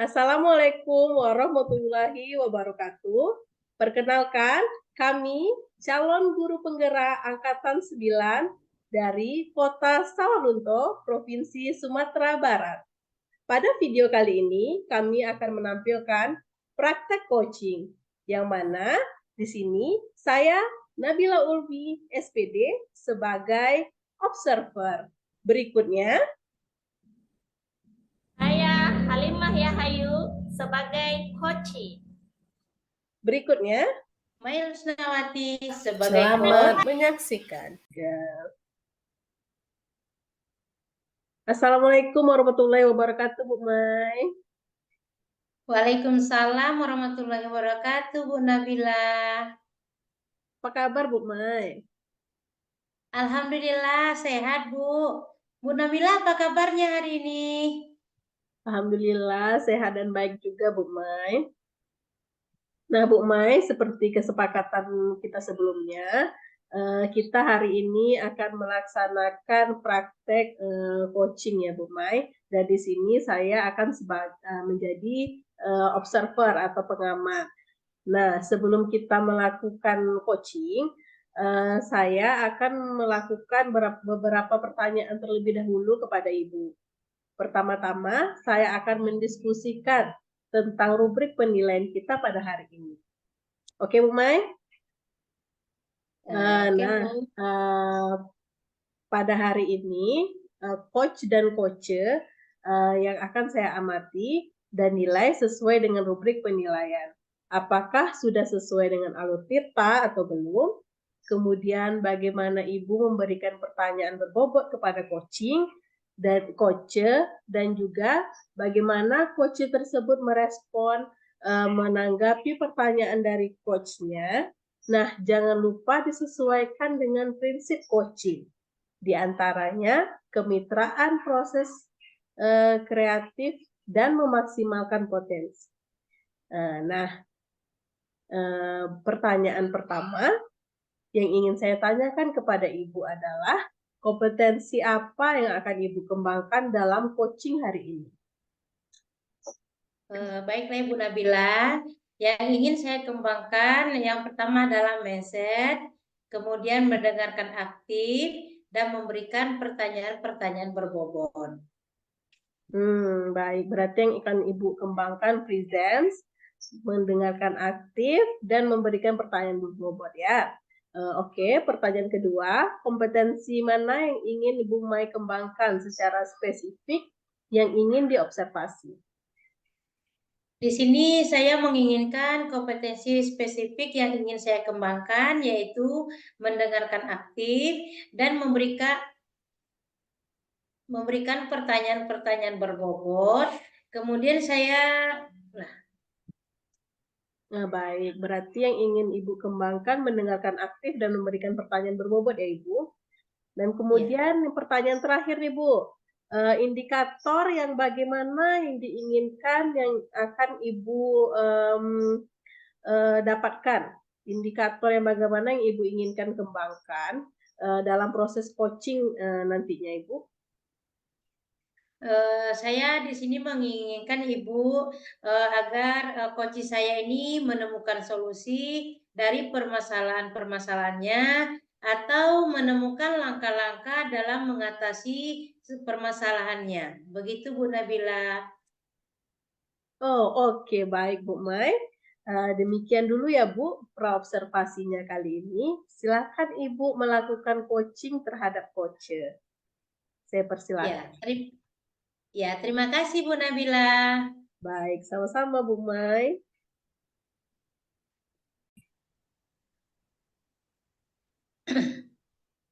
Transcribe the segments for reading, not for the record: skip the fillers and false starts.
Assalamualaikum warahmatullahi wabarakatuh. Perkenalkan, kami calon guru penggerak Angkatan 9 dari Kota Sawalunto, Provinsi Sumatera Barat. Pada video kali ini, kami akan menampilkan praktek coaching, yang mana di sini saya Nabila Ulfi, SPD, sebagai observer. Berikutnya, Saya Halimah Yahayu sebagai coach. berikutnya, Maya Rusnawati sebagai selamat host. menyaksikan. Assalamualaikum warahmatullahi wabarakatuh, Bu Mai. Waalaikumsalam warahmatullahi wabarakatuh, Bu Nabila. Apa kabar, Bu Mai? Alhamdulillah sehat, Bu. Bu Nabila, apa kabarnya hari ini? Alhamdulillah sehat dan baik juga, Bu Mai. Nah, Bu Mai, seperti kesepakatan kita sebelumnya, kita hari ini akan melaksanakan praktek coaching ya, Bu Mai. Dan di sini saya akan menjadi observer atau pengamat. Nah, sebelum kita melakukan coaching, saya akan melakukan beberapa pertanyaan terlebih dahulu kepada Ibu. Pertama-tama, saya akan mendiskusikan tentang rubrik penilaian kita pada hari ini. Oke, Bu Mai? Pada hari ini, coach dan coacher yang akan saya amati dan nilai sesuai dengan rubrik penilaian. Apakah sudah sesuai dengan alur tirta atau belum? Kemudian bagaimana Ibu memberikan pertanyaan berbobot kepada coaching dan coacher, dan juga bagaimana coacher tersebut merespon menanggapi pertanyaan dari coachnya. Nah, jangan lupa disesuaikan dengan prinsip coaching. Di antaranya kemitraan proses kreatif dan memaksimalkan potensi. Nah, pertanyaan pertama yang ingin saya tanyakan kepada Ibu adalah kompetensi apa yang akan Ibu kembangkan dalam coaching hari ini? Baiklah Ibu Nabila, yang ingin saya kembangkan yang pertama adalah mindset, kemudian mendengarkan aktif, dan memberikan pertanyaan-pertanyaan berbobot. Baik, berarti yang akan Ibu kembangkan presence, mendengarkan aktif, dan memberikan pertanyaan berbobot ya. Oke, pertanyaan kedua, kompetensi mana yang ingin Ibu Mai kembangkan secara spesifik yang ingin diobservasi? Di sini saya menginginkan kompetensi spesifik yang ingin saya kembangkan, yaitu mendengarkan aktif dan memberikan pertanyaan-pertanyaan berbobot. Kemudian Nah, baik. Berarti yang ingin Ibu kembangkan mendengarkan aktif dan memberikan pertanyaan berbobot ya, Ibu. Dan kemudian pertanyaan terakhir nih, Bu. Indikator yang bagaimana yang diinginkan yang akan Ibu dapatkan. Indikator yang bagaimana yang Ibu inginkan kembangkan dalam proses coaching nantinya, Ibu. Saya di sini menginginkan Ibu agar coach saya ini menemukan solusi dari permasalahan-permasalahannya atau menemukan langkah-langkah dalam mengatasi permasalahannya. Begitu Bu Nabila. Oh, oke, baik Bu Mai. Demikian dulu ya Bu, praobservasinya kali ini. Silakan Ibu melakukan coaching terhadap coacher. Saya persilakan. Terima kasih Bu Nabila. Baik, sama-sama Bu Mai.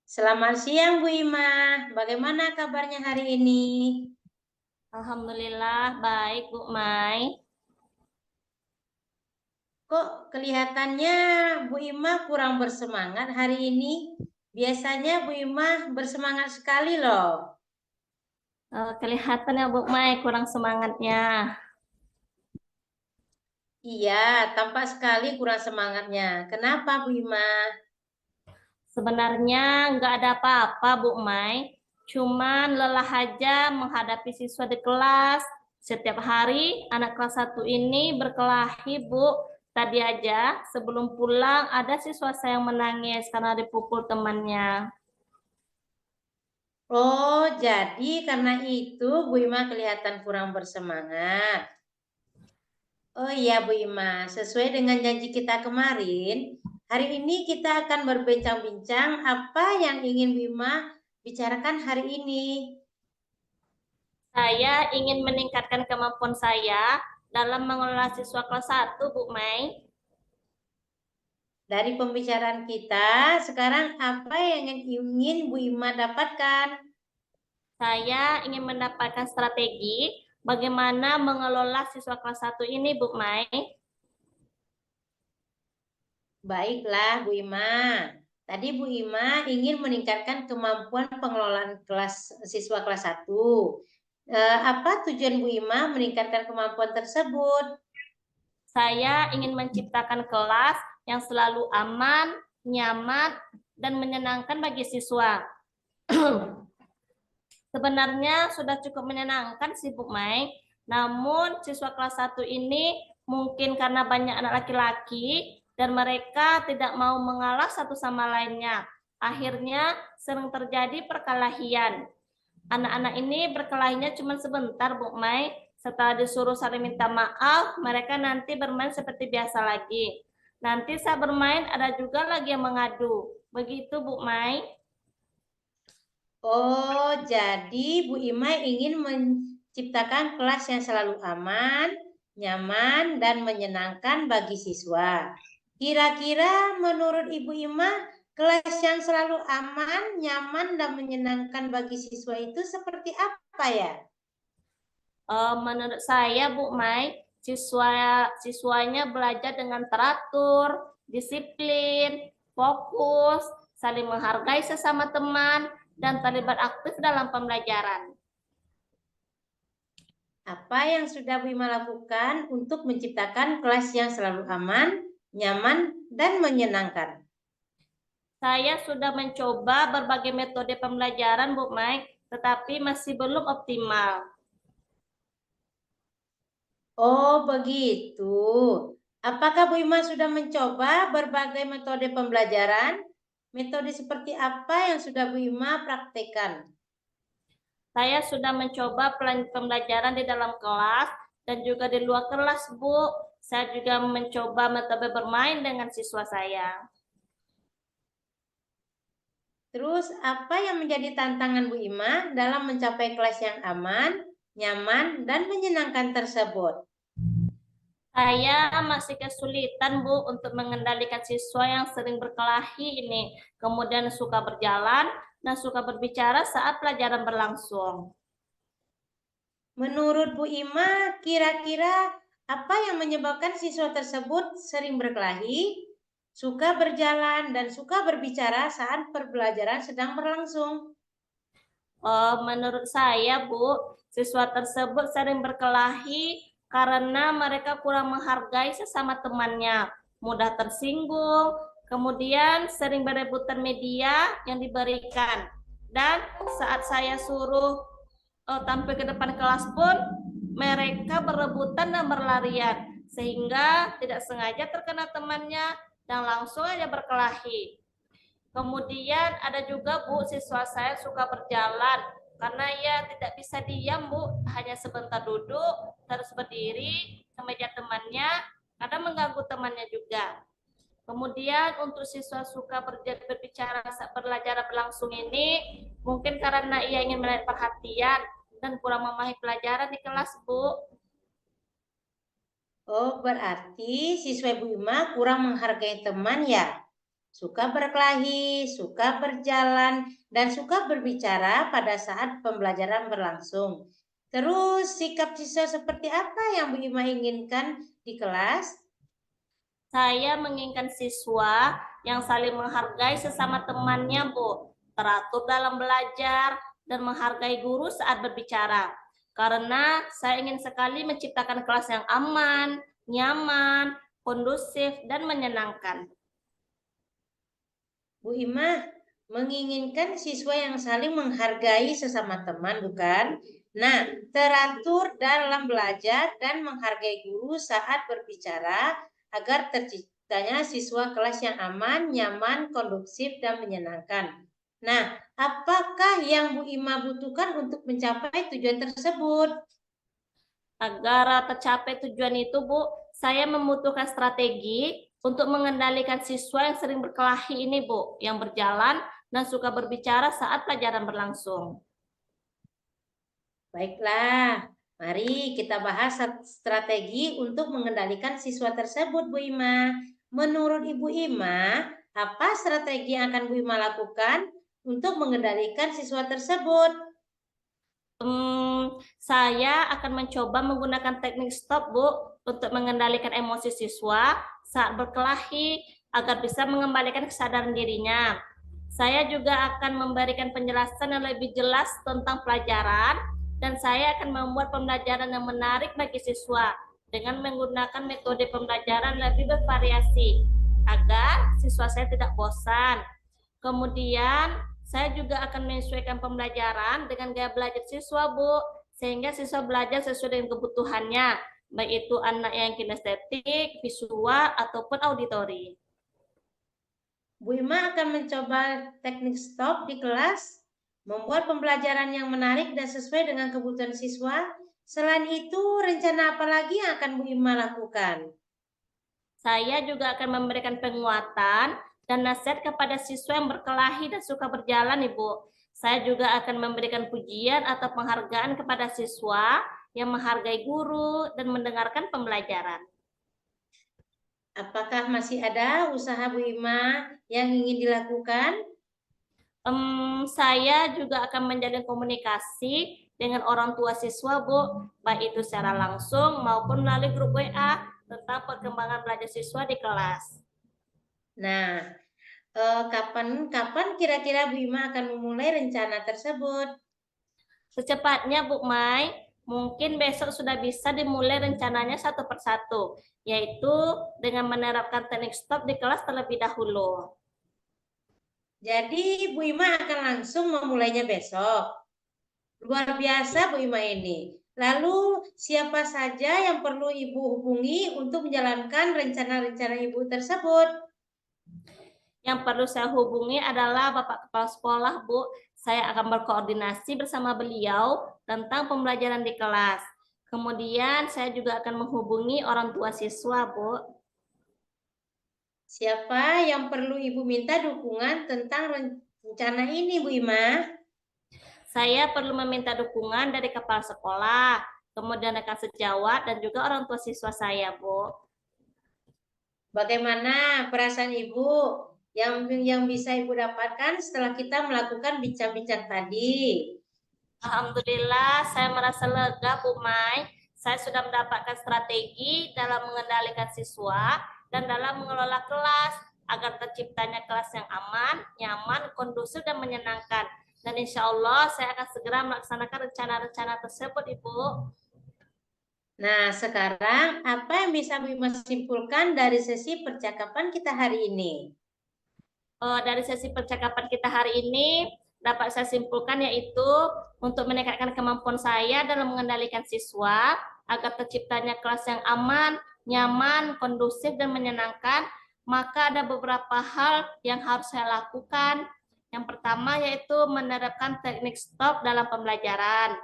Selamat siang Bu Ima. Bagaimana kabarnya hari ini? Alhamdulillah baik Bu Mai. Kok kelihatannya Bu Ima kurang bersemangat hari ini? Biasanya Bu Ima bersemangat sekali loh. Kelihatannya Bu Mai kurang semangatnya. Iya, tampak sekali kurang semangatnya. Kenapa Bu Ima? Sebenarnya nggak ada apa-apa Bu Mai. Cuman lelah aja menghadapi siswa di kelas. Setiap hari anak kelas 1 ini berkelahi, Bu. Tadi aja sebelum pulang ada siswa saya yang menangis karena dipukul temannya. Oh, jadi karena itu Bu Ima kelihatan kurang bersemangat. Oh iya Bu Ima, sesuai dengan janji kita kemarin, hari ini kita akan berbincang-bincang apa yang ingin Bu Ima bicarakan hari ini. Saya ingin meningkatkan kemampuan saya dalam mengelola siswa kelas 1, Bu Mai. Dari pembicaraan kita, sekarang apa yang ingin Bu Ima dapatkan? Saya ingin mendapatkan strategi bagaimana mengelola siswa kelas 1 ini, Bu Mai. Baiklah Bu Ima. Tadi Bu Ima ingin meningkatkan kemampuan pengelolaan siswa kelas 1. Apa tujuan Bu Ima meningkatkan kemampuan tersebut? Saya ingin menciptakan kelas yang selalu aman, nyaman, dan menyenangkan bagi siswa. Sebenarnya sudah cukup menyenangkan sih Bu Mai, namun siswa kelas 1 ini mungkin karena banyak anak laki-laki dan mereka tidak mau mengalah satu sama lainnya. Akhirnya sering terjadi perkelahian. Anak-anak ini berkelahinya cuma sebentar, Bu Mai. Setelah disuruh saling minta maaf, mereka nanti bermain seperti biasa lagi. Nanti saat bermain ada juga lagi yang mengadu. Begitu, Bu Mai. Oh, jadi Bu Ima ingin menciptakan kelas yang selalu aman, nyaman, dan menyenangkan bagi siswa. Kira-kira menurut Ibu Ima, kelas yang selalu aman, nyaman, dan menyenangkan bagi siswa itu seperti apa ya? Menurut saya, Bu Mai, siswanya belajar dengan teratur, disiplin, fokus, saling menghargai sesama teman, dan terlibat aktif dalam pembelajaran. Apa yang sudah Bu Ima lakukan untuk menciptakan kelas yang selalu aman, nyaman, dan menyenangkan? Saya sudah mencoba berbagai metode pembelajaran, Bu Mai, tetapi masih belum optimal. Oh, begitu. Apakah Bu Ima sudah mencoba berbagai metode pembelajaran? Metode seperti apa yang sudah Bu Ima praktekkan? Saya sudah mencoba pembelajaran di dalam kelas dan juga di luar kelas, Bu. Saya juga mencoba metode bermain dengan siswa saya. Terus, apa yang menjadi tantangan Bu Ima dalam mencapai kelas yang aman, nyaman, dan menyenangkan tersebut? Saya masih kesulitan, Bu, untuk mengendalikan siswa yang sering berkelahi ini. Kemudian suka berjalan dan suka berbicara saat pelajaran berlangsung. Menurut Bu Ima, kira-kira apa yang menyebabkan siswa tersebut sering berkelahi, suka berjalan, dan suka berbicara saat pembelajaran sedang berlangsung? Menurut saya, Bu, siswa tersebut sering berkelahi karena mereka kurang menghargai sesama temannya, mudah tersinggung, kemudian sering berebutan media yang diberikan. Dan saat saya suruh tampil ke depan kelas pun, mereka berebutan dan berlarian, sehingga tidak sengaja terkena temannya dan langsung aja berkelahi. Kemudian ada juga Bu, siswa saya suka berjalan karena ia tidak bisa diam Bu, hanya sebentar duduk, terus berdiri ke meja temannya, kadang mengganggu temannya juga. Kemudian untuk siswa suka berbicara saat pelajaran berlangsung ini, mungkin karena ia ingin menarik perhatian dan kurang memahami pelajaran di kelas, Bu. Oh, berarti siswa Bu Ima kurang menghargai teman ya? Suka berkelahi, suka berjalan, dan suka berbicara pada saat pembelajaran berlangsung. Terus, sikap siswa seperti apa yang Bu Ima inginkan di kelas? Saya menginginkan siswa yang saling menghargai sesama temannya, Bu. Teratur dalam belajar dan menghargai guru saat berbicara. Karena saya ingin sekali menciptakan kelas yang aman, nyaman, kondusif, dan menyenangkan. Bu Ima menginginkan siswa yang saling menghargai sesama teman, bukan? Nah, teratur dalam belajar dan menghargai guru saat berbicara agar terciptanya siswa kelas yang aman, nyaman, kondusif, dan menyenangkan. Nah, apakah yang Bu Ima butuhkan untuk mencapai tujuan tersebut? Agar tercapai tujuan itu, Bu, saya membutuhkan strategi untuk mengendalikan siswa yang sering berkelahi ini, Bu, yang berjalan dan suka berbicara saat pelajaran berlangsung. Baiklah, mari kita bahas strategi untuk mengendalikan siswa tersebut, Bu Ima. Menurut Ibu Ima, apa strategi yang akan Bu Ima lakukan untuk mengendalikan siswa tersebut? Saya akan mencoba menggunakan teknik stop, Bu, untuk mengendalikan emosi siswa saat berkelahi agar bisa mengembalikan kesadaran dirinya. Saya juga akan memberikan penjelasan yang lebih jelas tentang pelajaran dan saya akan membuat pembelajaran yang menarik bagi siswa dengan menggunakan metode pembelajaran lebih bervariasi agar siswa saya tidak bosan. Kemudian saya juga akan menyesuaikan pembelajaran dengan gaya belajar siswa, Bu, sehingga siswa belajar sesuai dengan kebutuhannya, baik itu anak yang kinestetik, visual, ataupun auditori. Bu Ima akan mencoba teknik stop di kelas, membuat pembelajaran yang menarik dan sesuai dengan kebutuhan siswa. Selain itu, rencana apa lagi yang akan Bu Ima lakukan? Saya juga akan memberikan penguatan dan nasihat kepada siswa yang berkelahi dan suka berjalan, Ibu. Saya juga akan memberikan pujian atau penghargaan kepada siswa yang menghargai guru dan mendengarkan pembelajaran. Apakah masih ada usaha Bu Ima yang ingin dilakukan? Saya juga akan menjalin komunikasi dengan orang tua siswa, Bu, baik itu secara langsung maupun melalui grup WA tentang perkembangan belajar siswa di kelas. Nah, kapan kira-kira Bu Ima akan memulai rencana tersebut? Secepatnya, Bu Mai, mungkin besok sudah bisa dimulai rencananya satu persatu, yaitu dengan menerapkan teknik stop di kelas terlebih dahulu. Jadi Bu Ima akan langsung memulainya besok. Luar biasa Bu Ima ini. Lalu siapa saja yang perlu Ibu hubungi untuk menjalankan rencana-rencana Ibu tersebut? Yang perlu saya hubungi adalah Bapak Kepala Sekolah, Bu. Saya akan berkoordinasi bersama beliau tentang pembelajaran di kelas. Kemudian saya juga akan menghubungi orang tua siswa, Bu. Siapa yang perlu Ibu minta dukungan tentang rencana ini, Bu Ima? Saya perlu meminta dukungan dari kepala sekolah, kemudian rekan sejawat, dan juga orang tua siswa saya, Bu. Bagaimana perasaan Ibu yang bisa Ibu dapatkan setelah kita melakukan bincang-bincang tadi? Alhamdulillah, saya merasa lega, Bu Mai. Saya sudah mendapatkan strategi dalam mengendalikan siswa dan dalam mengelola kelas agar terciptanya kelas yang aman, nyaman, kondusif, dan menyenangkan. Dan insya Allah saya akan segera melaksanakan rencana-rencana tersebut, Ibu. Nah, sekarang apa yang bisa Bu Ima simpulkan dari sesi percakapan kita hari ini? Dari sesi percakapan kita hari ini, dapat saya simpulkan yaitu untuk meningkatkan kemampuan saya dalam mengendalikan siswa agar terciptanya kelas yang aman, nyaman, kondusif, dan menyenangkan, maka ada beberapa hal yang harus saya lakukan. Yang pertama yaitu menerapkan teknik stop dalam pembelajaran.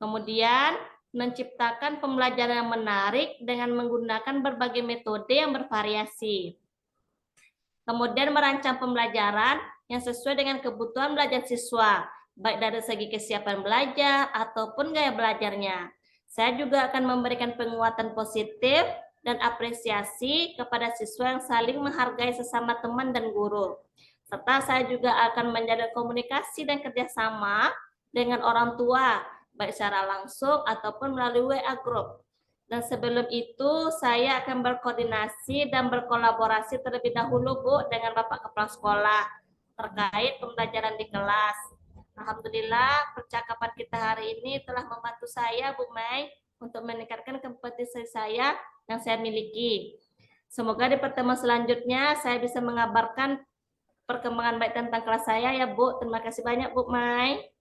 Kemudian menciptakan pembelajaran yang menarik dengan menggunakan berbagai metode yang bervariasi. Kemudian merancang pembelajaran yang sesuai dengan kebutuhan belajar siswa, baik dari segi kesiapan belajar ataupun gaya belajarnya. Saya juga akan memberikan penguatan positif dan apresiasi kepada siswa yang saling menghargai sesama teman dan guru. Serta saya juga akan menjalin komunikasi dan kerjasama dengan orang tua, baik secara langsung ataupun melalui WA Group. Dan sebelum itu saya akan berkoordinasi dan berkolaborasi terlebih dahulu, Bu, dengan Bapak Kepala Sekolah terkait pembelajaran di kelas. Alhamdulillah percakapan kita hari ini telah membantu saya, Bu Mai, untuk meningkatkan kompetensi saya yang saya miliki. Semoga di pertemuan selanjutnya saya bisa mengabarkan perkembangan baik tentang kelas saya ya, Bu. Terima kasih banyak, Bu Mai.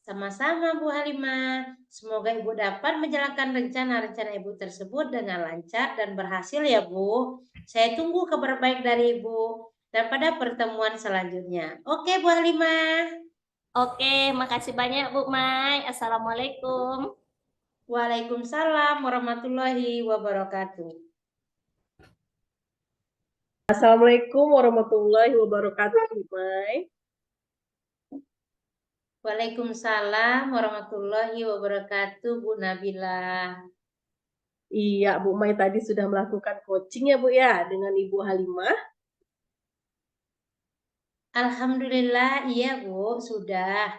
Sama-sama Bu Halimah. Semoga Ibu dapat menjalankan rencana-rencana Ibu tersebut dengan lancar dan berhasil ya Bu. Saya tunggu kabar baik dari Ibu dan pada pertemuan selanjutnya. Oke Bu Halimah. Oke, makasih banyak Bu Mai. Assalamualaikum. Waalaikumsalam warahmatullahi wabarakatuh. Assalamualaikum warahmatullahi wabarakatuh, Bu Mai. Waalaikumsalam warahmatullahi wabarakatuh, Bu Nabila. Iya, Bu Mai tadi sudah melakukan coaching ya Bu ya dengan Ibu Halimah. Alhamdulillah, iya Bu, sudah.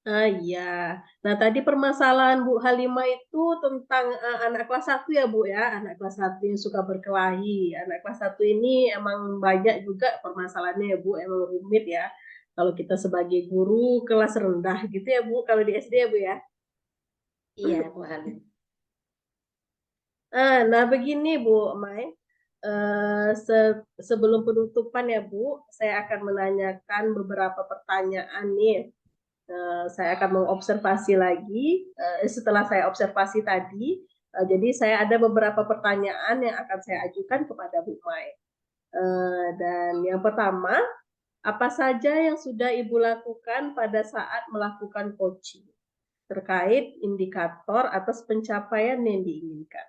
Ah iya. Nah tadi permasalahan Bu Halimah itu tentang anak kelas 1 ya Bu ya, anak kelas 1 yang suka berkelahi. Anak kelas 1 ini emang banyak juga permasalahannya ya Bu, emang rumit ya. Kalau kita sebagai guru kelas rendah gitu ya Bu, kalau di SD ya Bu ya. Iya Bu Halim. Nah begini Bu Mai, sebelum penutupan ya Bu, saya akan menanyakan beberapa pertanyaan nih. Saya akan mengobservasi lagi setelah saya observasi tadi. Jadi saya ada beberapa pertanyaan yang akan saya ajukan kepada Bu Mai. Dan yang pertama, apa saja yang sudah Ibu lakukan pada saat melakukan coaching terkait indikator atas pencapaian yang diinginkan?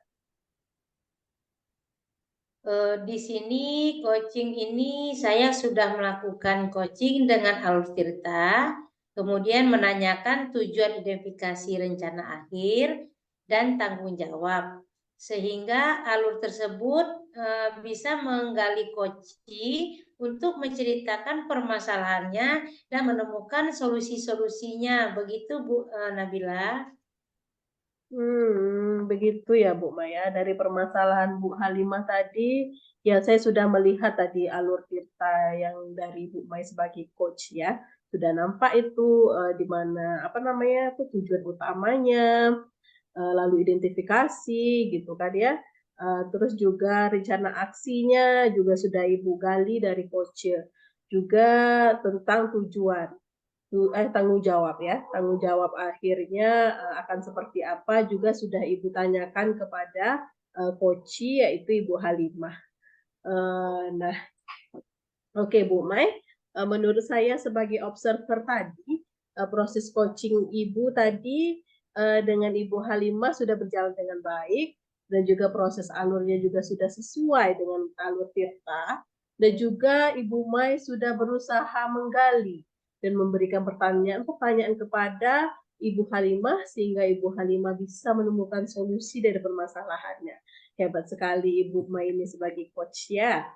Di sini coaching ini saya sudah melakukan coaching dengan Alur Tirta, kemudian menanyakan tujuan identifikasi rencana akhir dan tanggung jawab, sehingga alur tersebut bisa menggali coaching untuk menceritakan permasalahannya dan menemukan solusi-solusinya. Begitu Bu Nabila. Begitu ya Bu Maya. Dari permasalahan Bu Halimah tadi, ya saya sudah melihat tadi alur Tirta yang dari Bu Maya sebagai coach ya. Sudah nampak itu di mana apa namanya itu tujuan utamanya, lalu identifikasi gitu kan ya. Terus juga rencana aksinya juga sudah Ibu gali dari coach. Juga tentang tujuan tanggung jawab ya. Tanggung jawab akhirnya akan seperti apa juga sudah Ibu tanyakan kepada coach yaitu Ibu Halimah. Nah, oke Bu Mai, menurut saya sebagai observer tadi proses coaching Ibu tadi dengan Ibu Halimah sudah berjalan dengan baik dan juga proses alurnya juga sudah sesuai dengan alur Tirta dan juga Ibu Mai sudah berusaha menggali dan memberikan pertanyaan-pertanyaan kepada Ibu Halimah sehingga Ibu Halimah bisa menemukan solusi dari permasalahannya. Hebat sekali Ibu Mai ini sebagai coach ya.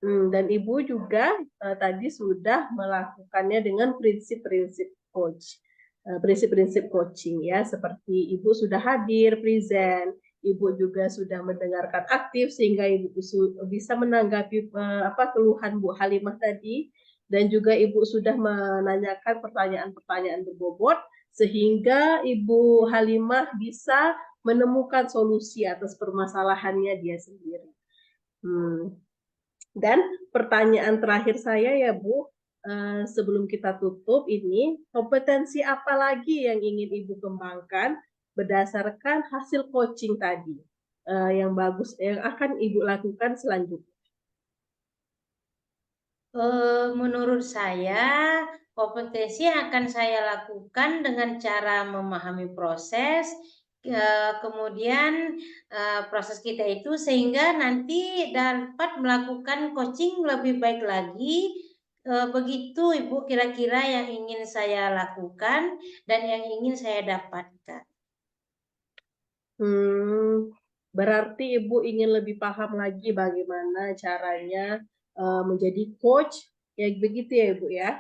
Dan Ibu juga tadi sudah melakukannya dengan prinsip-prinsip coach, prinsip-prinsip coaching ya, seperti Ibu sudah hadir, present, Ibu juga sudah mendengarkan aktif sehingga Ibu bisa menanggapi keluhan Bu Halimah tadi, dan juga Ibu sudah menanyakan pertanyaan-pertanyaan berbobot sehingga Ibu Halimah bisa menemukan solusi atas permasalahannya dia sendiri. Dan pertanyaan terakhir saya ya Bu, sebelum kita tutup ini, kompetensi apa lagi yang ingin Ibu kembangkan berdasarkan hasil coaching tadi yang bagus, yang akan Ibu lakukan selanjutnya? Menurut saya, kompetensi yang akan saya lakukan dengan cara memahami proses, kemudian proses kita itu sehingga nanti dapat melakukan coaching lebih baik lagi. Begitu Ibu kira-kira yang ingin saya lakukan dan yang ingin saya dapatkan. Berarti Ibu ingin lebih paham lagi bagaimana caranya menjadi coach, ya begitu ya Ibu ya.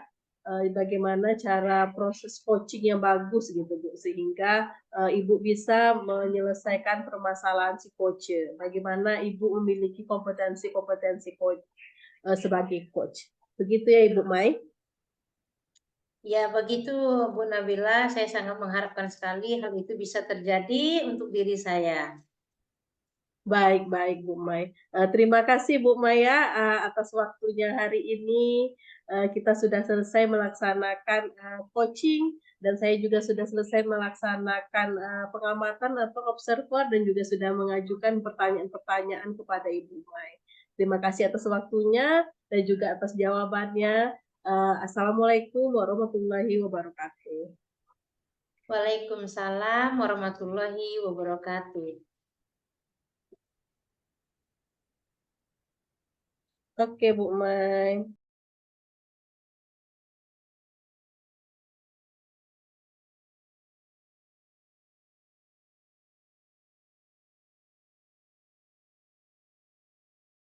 Bagaimana cara proses coaching yang bagus gitu Bu, sehingga Ibu bisa menyelesaikan permasalahan si coach. Bagaimana Ibu memiliki kompetensi-kompetensi coach sebagai coach. Begitu ya Ibu Mai? Ya begitu Bu Nabila, saya sangat mengharapkan sekali hal itu bisa terjadi untuk diri saya. Baik, Bu Mai. Terima kasih Bu Maya atas waktunya hari ini. Kita sudah selesai melaksanakan coaching dan saya juga sudah selesai melaksanakan pengamatan atau observer dan juga sudah mengajukan pertanyaan-pertanyaan kepada Ibu Mai. Terima kasih atas waktunya dan juga atas jawabannya. Assalamualaikum warahmatullahi wabarakatuh. Waalaikumsalam warahmatullahi wabarakatuh. Oke, Bu Mai.